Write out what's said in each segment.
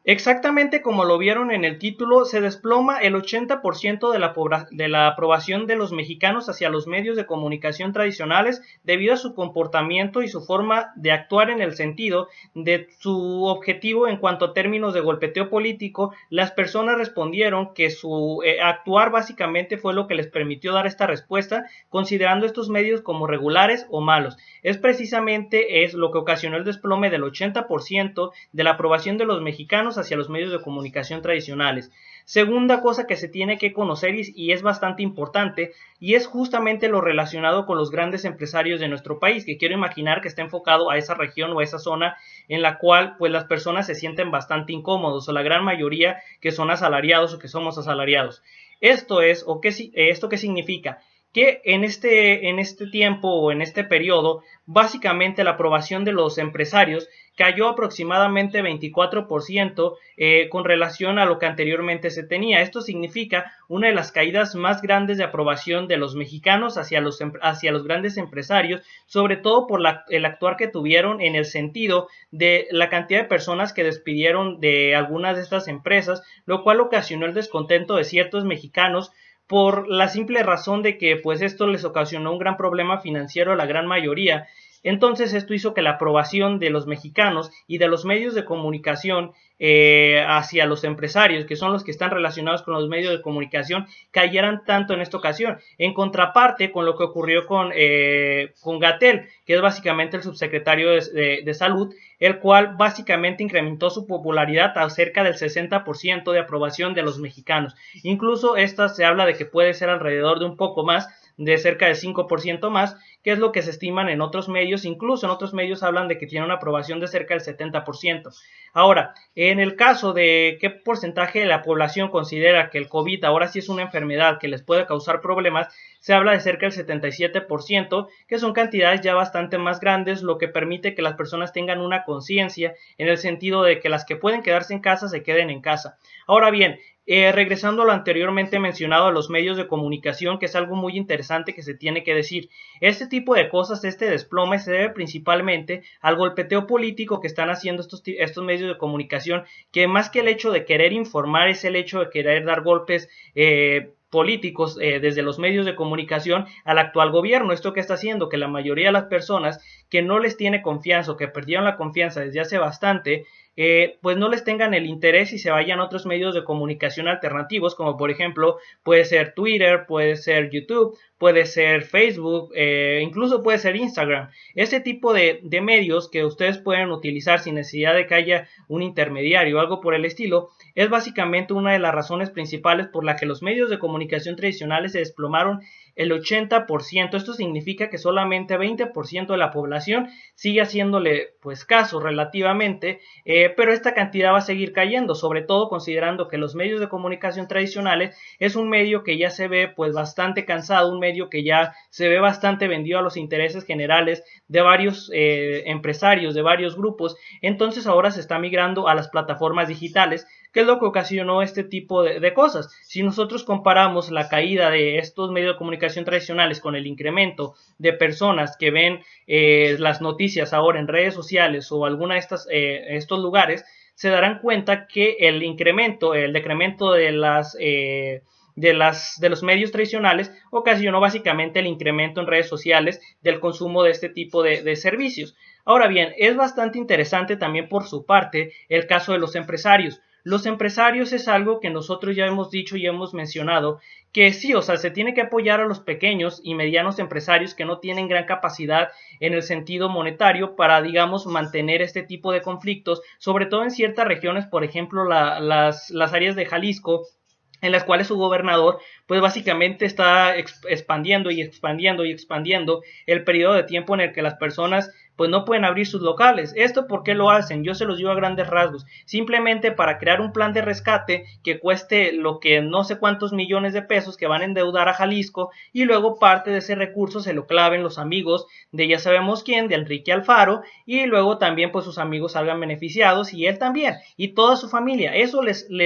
Exactamente como lo vieron en el título, se desploma el 80% de la aprobación de los mexicanos hacia los medios de comunicación tradicionales debido a su comportamiento y su forma de actuar en el sentido de su objetivo en cuanto a términos de golpeteo político. Las personas respondieron que su actuar básicamente fue lo que les permitió dar esta respuesta, considerando estos medios como regulares o malos. Es lo que ocasionó el desplome del 80% de la aprobación de los mexicanos hacia los medios de comunicación tradicionales. Segunda cosa que se tiene que conocer y es bastante importante, y es justamente lo relacionado con los grandes empresarios de nuestro país, que quiero imaginar que está enfocado a esa región o a esa zona en la cual pues las personas se sienten bastante incómodos, o la gran mayoría que son asalariados o que somos asalariados. ¿Esto qué significa? Que en este tiempo o en este periodo, básicamente la aprobación de los empresarios cayó aproximadamente 24% con relación a lo que anteriormente se tenía. Esto significa una de las caídas más grandes de aprobación de los mexicanos hacia los grandes empresarios, sobre todo por el actuar que tuvieron en el sentido de la cantidad de personas que despidieron de algunas de estas empresas, lo cual ocasionó el descontento de ciertos mexicanos por la simple razón de que pues esto les ocasionó un gran problema financiero a la gran mayoría. Entonces esto hizo que la aprobación de los mexicanos y de los medios de comunicación hacia los empresarios, que son los que están relacionados con los medios de comunicación, cayeran tanto en esta ocasión. En contraparte con lo que ocurrió con Gatell, que es básicamente el subsecretario de Salud, el cual básicamente incrementó su popularidad a cerca del 60% de aprobación de los mexicanos. Incluso esta se habla de que puede ser alrededor de un poco más, de cerca del 5% más, que es lo que se estiman en otros medios. Incluso en otros medios hablan de que tiene una aprobación de cerca del 70%. Ahora, en el caso de qué porcentaje de la población considera que el COVID ahora sí es una enfermedad que les puede causar problemas, se habla de cerca del 77%, que son cantidades ya bastante más grandes, lo que permite que las personas tengan una conciencia en el sentido de que las que pueden quedarse en casa se queden en casa. Ahora bien, regresando a lo anteriormente mencionado a los medios de comunicación, que es algo muy interesante que se tiene que decir. Este tipo de cosas, este desplome, se debe principalmente al golpeteo político que están haciendo estos medios de comunicación, que más que el hecho de querer informar, es el hecho de querer dar golpes políticos desde los medios de comunicación al actual gobierno. Esto que está haciendo que la mayoría de las personas que no les tiene confianza o que perdieron la confianza desde hace bastante, pues no les tengan el interés y se vayan a otros medios de comunicación alternativos, como por ejemplo puede ser Twitter, puede ser YouTube, puede ser Facebook, incluso puede ser Instagram. Este tipo de medios que ustedes pueden utilizar sin necesidad de que haya un intermediario o algo por el estilo, es básicamente una de las razones principales por la que los medios de comunicación tradicionales se desplomaron el 80%. Esto significa que solamente 20% de la población sigue haciéndole pues caso relativamente, pero esta cantidad va a seguir cayendo, sobre todo considerando que los medios de comunicación tradicionales es un medio que ya se ve pues bastante cansado, un medio que ya se ve bastante vendido a los intereses generales de varios empresarios, de varios grupos. Entonces ahora se está migrando a las plataformas digitales, que es lo que ocasionó este tipo de cosas. Si nosotros comparamos la caída de estos medios de comunicación tradicionales con el incremento de personas que ven las noticias ahora en redes sociales o alguna de estos lugares, se darán cuenta que el decremento de los medios tradicionales ocasionó básicamente el incremento en redes sociales del consumo de este tipo de servicios. Ahora bien, es bastante interesante también por su parte el caso de los empresarios. Los empresarios es algo que nosotros ya hemos dicho y hemos mencionado, que sí, o sea, se tiene que apoyar a los pequeños y medianos empresarios que no tienen gran capacidad en el sentido monetario para, digamos, mantener este tipo de conflictos, sobre todo en ciertas regiones, por ejemplo, las áreas de Jalisco, en las cuales su gobernador pues básicamente está expandiendo y expandiendo y expandiendo el periodo de tiempo en el que las personas pues no pueden abrir sus locales. ¿Esto por qué lo hacen? Yo se los digo a grandes rasgos. Simplemente para crear un plan de rescate que cueste lo que no sé cuántos millones de pesos, que van a endeudar a Jalisco, y luego parte de ese recurso se lo claven los amigos de ya sabemos quién, de Enrique Alfaro, y luego también pues sus amigos salgan beneficiados y él también y toda su familia. Eso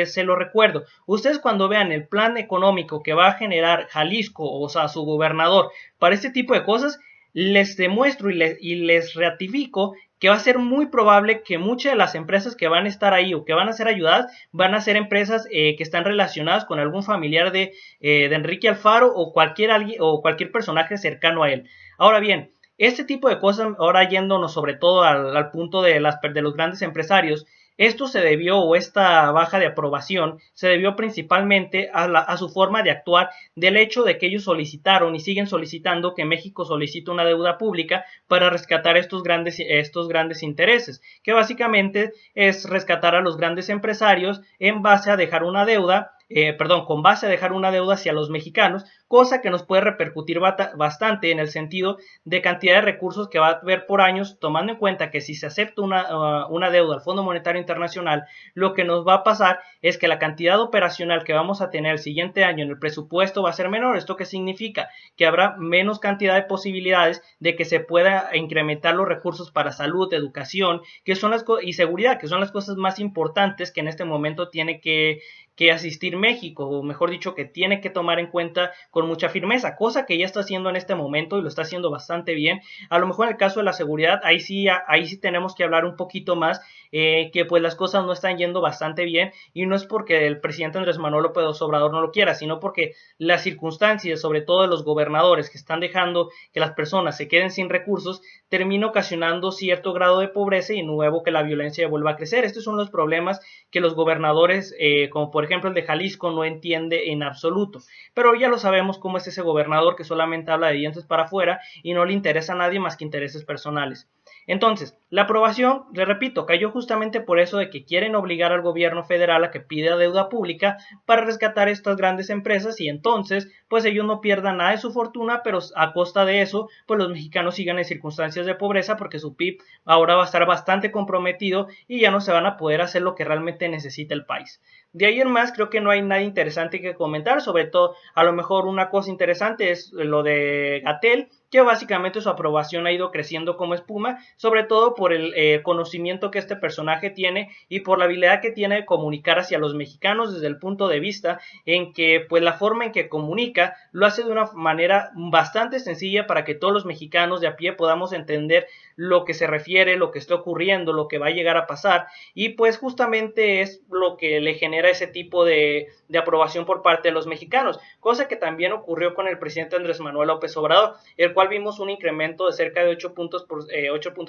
se lo recuerdo. Ustedes cuando vean el plan económico que va a generar Jalisco, o sea, su gobernador, para este tipo de cosas, les demuestro y les ratifico que va a ser muy probable que muchas de las empresas que van a estar ahí o que van a ser ayudadas van a ser empresas que están relacionadas con algún familiar de Enrique Alfaro o cualquier personaje cercano a él. Ahora bien, este tipo de cosas, ahora yéndonos sobre todo al punto de los grandes empresarios, esto se debió, o esta baja de aprobación, se debió principalmente a su forma de actuar, del hecho de que ellos solicitaron y siguen solicitando que México solicite una deuda pública para rescatar estos grandes intereses, que básicamente es rescatar a los grandes empresarios en base a dejar una deuda, con base a dejar una deuda hacia los mexicanos, cosa que nos puede repercutir bastante en el sentido de cantidad de recursos que va a haber por años, tomando en cuenta que si se acepta una deuda al Fondo Monetario Internacional, lo que nos va a pasar es que la cantidad operacional que vamos a tener el siguiente año en el presupuesto va a ser menor. ¿Esto qué significa? Que habrá menos cantidad de posibilidades de que se pueda incrementar los recursos para salud, educación, y seguridad, que son las cosas más importantes que en este momento tiene que asistir México, o mejor dicho, que tiene que tomar en cuenta con mucha firmeza, cosa que ya está haciendo en este momento y lo está haciendo bastante bien. A lo mejor en el caso de la seguridad, ahí sí tenemos que hablar un poquito más, que pues las cosas no están yendo bastante bien, y no es porque el presidente Andrés Manuel López Obrador no lo quiera, sino porque las circunstancias, sobre todo de los gobernadores que están dejando que las personas se queden sin recursos, termina ocasionando cierto grado de pobreza y nuevo que la violencia vuelva a crecer. Estos son los problemas que los gobernadores, como por ejemplo el de Jalisco, no entiende en absoluto. Pero ya lo sabemos cómo es ese gobernador que solamente habla de dientes para afuera y no le interesa a nadie más que intereses personales. Entonces, la aprobación, le repito, cayó justamente por eso de que quieren obligar al gobierno federal a que pida deuda pública para rescatar estas grandes empresas, y entonces, pues ellos no pierdan nada de su fortuna, pero a costa de eso, pues los mexicanos sigan en circunstancias de pobreza porque su PIB ahora va a estar bastante comprometido y ya no se van a poder hacer lo que realmente necesita el país. De ahí en más, creo que no hay nada interesante que comentar, sobre todo, a lo mejor una cosa interesante es lo de Gatell, que básicamente su aprobación ha ido creciendo como espuma, sobre todo por el conocimiento que este personaje tiene y por la habilidad que tiene de comunicar hacia los mexicanos, desde el punto de vista en que pues la forma en que comunica lo hace de una manera bastante sencilla para que todos los mexicanos de a pie podamos entender lo que se refiere, lo que está ocurriendo, lo que va a llegar a pasar, y pues justamente es lo que le genera ese tipo de aprobación por parte de los mexicanos, cosa que también ocurrió con el presidente Andrés Manuel López Obrador, el cual vimos un incremento de cerca de 8 puntos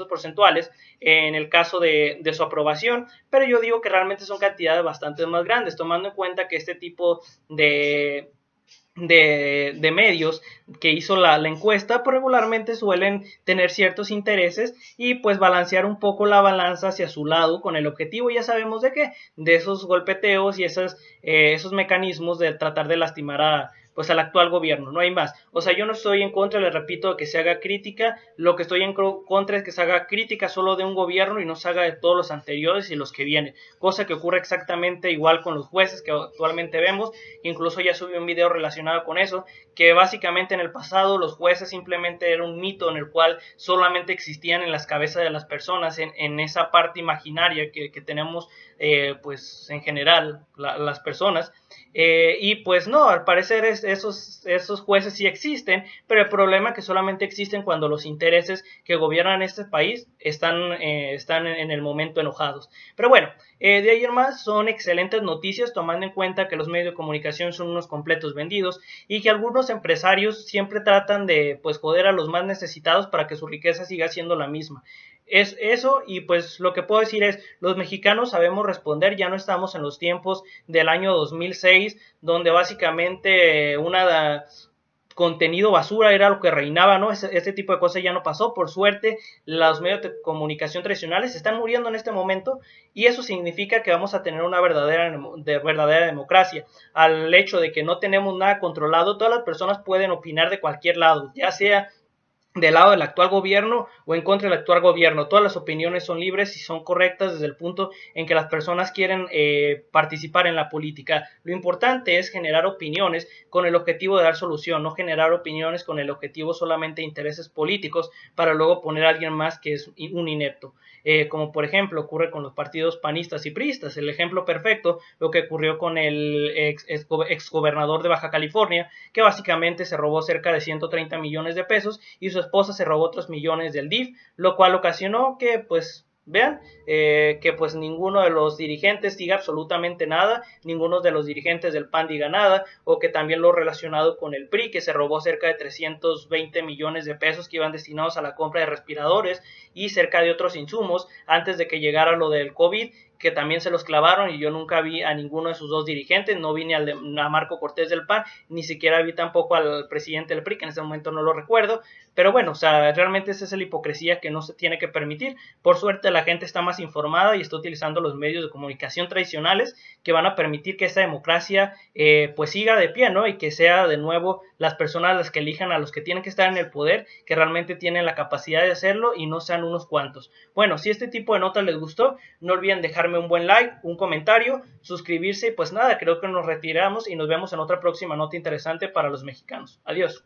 porcentuales en el caso de su aprobación, pero yo digo que realmente son cantidades bastante más grandes, tomando en cuenta que este tipo de medios que hizo la encuesta, pues regularmente suelen tener ciertos intereses y pues balancear un poco la balanza hacia su lado con el objetivo, ya sabemos de qué, de esos golpeteos y esos mecanismos de tratar de lastimar al actual gobierno, no hay más. O sea, yo no estoy en contra, les repito, de que se haga crítica, lo que estoy en contra es que se haga crítica solo de un gobierno y no se haga de todos los anteriores y los que vienen, cosa que ocurre exactamente igual con los jueces que actualmente vemos. Incluso ya subí un video relacionado con eso, que básicamente en el pasado los jueces simplemente era un mito en el cual solamente existían en las cabezas de las personas, en esa parte imaginaria que tenemos pues en general las personas, y pues no, al parecer esos jueces sí existen, pero el problema es que solamente existen cuando los intereses que gobiernan este país están en el momento enojados. Pero bueno, de ayer más son excelentes noticias, tomando en cuenta que los medios de comunicación son unos completos vendidos y que algunos empresarios siempre tratan de pues joder a los más necesitados para que su riqueza siga siendo la misma. Es eso, y pues lo que puedo decir es, los mexicanos sabemos responder, ya no estamos en los tiempos del año 2006, donde básicamente contenido basura era lo que reinaba, ¿no? Este tipo de cosas ya no pasó. Por suerte, los medios de comunicación tradicionales están muriendo en este momento, y eso significa que vamos a tener una verdadera democracia. Al hecho de que no tenemos nada controlado, todas las personas pueden opinar de cualquier lado, ya sea del lado del actual gobierno o en contra del actual gobierno. Todas las opiniones son libres y son correctas desde el punto en que las personas quieren participar en la política. Lo importante es generar opiniones con el objetivo de dar solución, no generar opiniones con el objetivo solamente de intereses políticos para luego poner a alguien más que es un inepto. Como por ejemplo ocurre con los partidos panistas y priistas. El ejemplo perfecto, lo que ocurrió con el ex gobernador de Baja California, que básicamente se robó cerca de 130 millones de pesos y su esposa se robó otros millones del DIF, lo cual ocasionó que pues vean que pues ninguno de los dirigentes diga absolutamente nada, ninguno de los dirigentes del PAN diga nada, o que también lo relacionado con el PRI, que se robó cerca de 320 millones de pesos que iban destinados a la compra de respiradores y cerca de otros insumos antes de que llegara lo del COVID, que también se los clavaron, y yo nunca vi a ninguno de sus dos dirigentes, no vi ni a Marco Cortés del PAN, ni siquiera vi tampoco al presidente del PRI, que en ese momento no lo recuerdo, pero bueno, o sea, realmente esa es la hipocresía que no se tiene que permitir. Por suerte la gente está más informada y está utilizando los medios de comunicación tradicionales que van a permitir que esta democracia pues siga de pie, ¿no? Y que sea de nuevo las personas las que elijan a los que tienen que estar en el poder, que realmente tienen la capacidad de hacerlo y no sean unos cuantos. Bueno, si este tipo de notas les gustó, no olviden dejarme un buen like, un comentario, suscribirse y pues nada, creo que nos retiramos y nos vemos en otra próxima nota interesante para los mexicanos. Adiós.